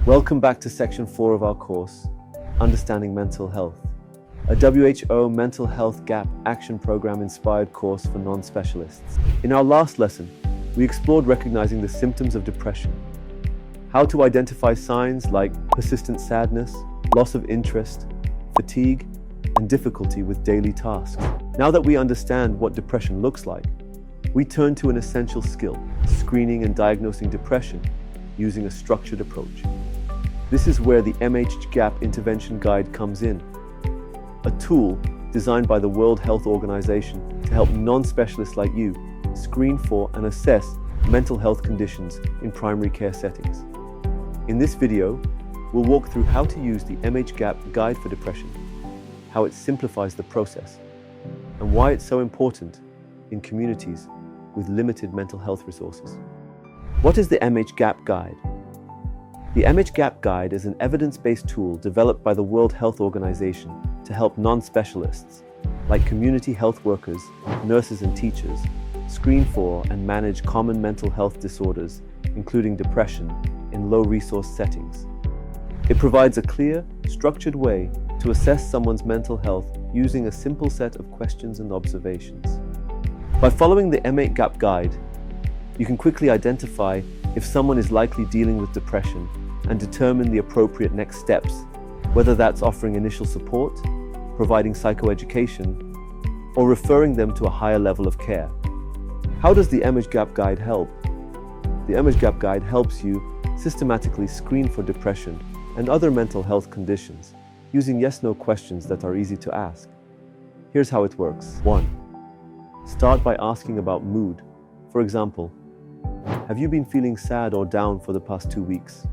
Welcome back to Section 4 of our course, Understanding Mental Health, a WHO Mental Health Gap Action Program-inspired course for non-specialists. In our last lesson, we explored recognizing the symptoms of depression, how to identify signs like persistent sadness, loss of interest, fatigue, and difficulty with daily tasks. Now that we understand what depression looks like, we turn to an essential skill, screening and diagnosing depression using a structured approach. This is where the mhGAP intervention guide comes in, a tool designed by the World Health Organization to help non-specialists like you screen for and assess mental health conditions in primary care settings. In this video, we'll walk through how to use the mhGAP guide for depression, how it simplifies the process, and why it's so important in communities with limited mental health resources. What is the mhGAP guide? The mhGAP guide is an evidence-based tool developed by the World Health Organization to help non-specialists, like community health workers, nurses and teachers, screen for and manage common mental health disorders, including depression, in low-resource settings. It provides a clear, structured way to assess someone's mental health using a simple set of questions and observations. By following the mhGAP guide, you can quickly identify if someone is likely dealing with depression and determine the appropriate next steps, whether that's offering initial support, providing psychoeducation, or referring them to a higher level of care. How does the mhGAP guide help? The mhGAP guide helps you systematically screen for depression and other mental health conditions using yes/no questions that are easy to ask. Here's how it works. 1. Start by asking about mood. For example, have you been feeling sad or down for the past 2 weeks?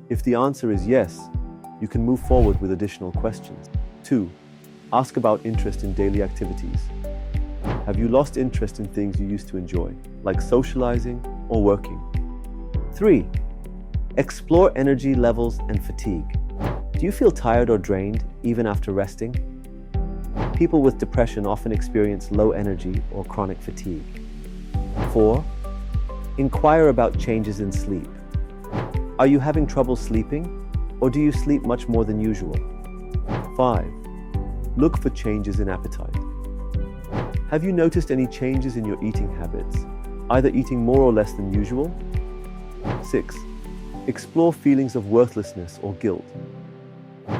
If the answer is yes, you can move forward with additional questions. 2. Ask about interest in daily activities. Have you lost interest in things you used to enjoy, like socializing or working? 3. Explore energy levels and fatigue. Do you feel tired or drained even after resting? People with depression often experience low energy or chronic fatigue. 4. Inquire about changes in sleep. Are you having trouble sleeping, or do you sleep much more than usual? 5. Look for changes in appetite. Have you noticed any changes in your eating habits, either eating more or less than usual? 6. Explore feelings of worthlessness or guilt.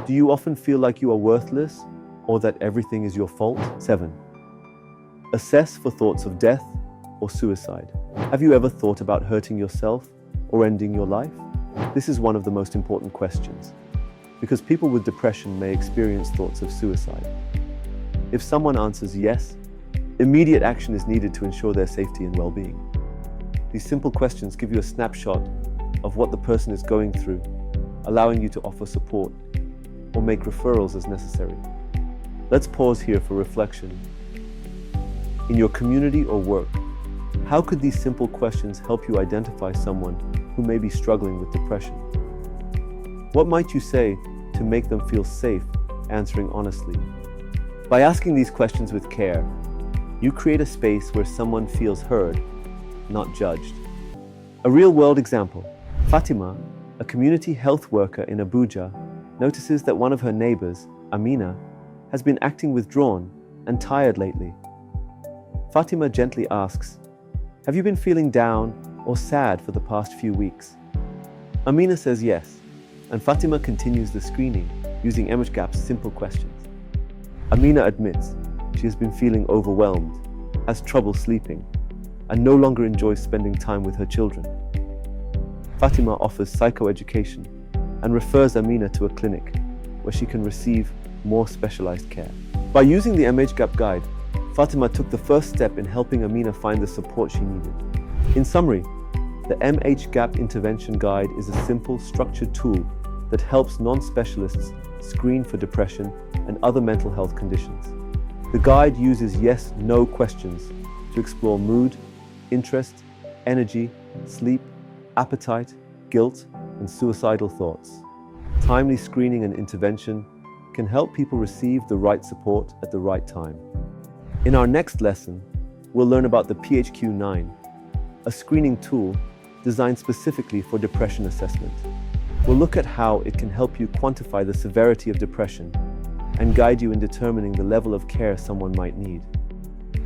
Do you often feel like you are worthless or that everything is your fault? 7. Assess for thoughts of death or suicide. Have you ever thought about hurting yourself or ending your life? This is one of the most important questions, because people with depression may experience thoughts of suicide. If someone answers yes, immediate action is needed to ensure their safety and well-being. These simple questions give you a snapshot of what the person is going through, allowing you to offer support or make referrals as necessary. Let's pause here for reflection. In your community or work, how could these simple questions help you identify someone who may be struggling with depression? What might you say to make them feel safe answering honestly? By asking these questions with care, you create a space where someone feels heard, not judged. A real-world example. Fatima, a community health worker in Abuja, notices that one of her neighbors, Amina, has been acting withdrawn and tired lately. Fatima gently asks, "Have you been feeling down or sad for the past few weeks?" Amina says yes, and Fatima continues the screening using mhGAP's simple questions. Amina admits she has been feeling overwhelmed, has trouble sleeping, and no longer enjoys spending time with her children. Fatima offers psychoeducation and refers Amina to a clinic where she can receive more specialized care. By using the mhGAP guide, Fatima took the first step in helping Amina find the support she needed. In summary, the mhGAP intervention guide is a simple, structured tool that helps non-specialists screen for depression and other mental health conditions. The guide uses yes/no questions to explore mood, interest, energy, sleep, appetite, guilt, and suicidal thoughts. Timely screening and intervention can help people receive the right support at the right time. In our next lesson, we'll learn about the mhQ9, a screening tool designed specifically for depression assessment. We'll look at how it can help you quantify the severity of depression and guide you in determining the level of care someone might need.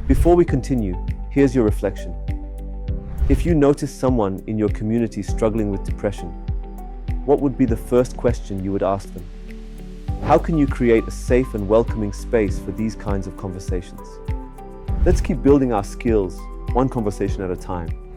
Before we continue, here's your reflection. If you notice someone in your community struggling with depression, what would be the first question you would ask them? How can you create a safe and welcoming space for these kinds of conversations? Let's keep building our skills, one conversation at a time.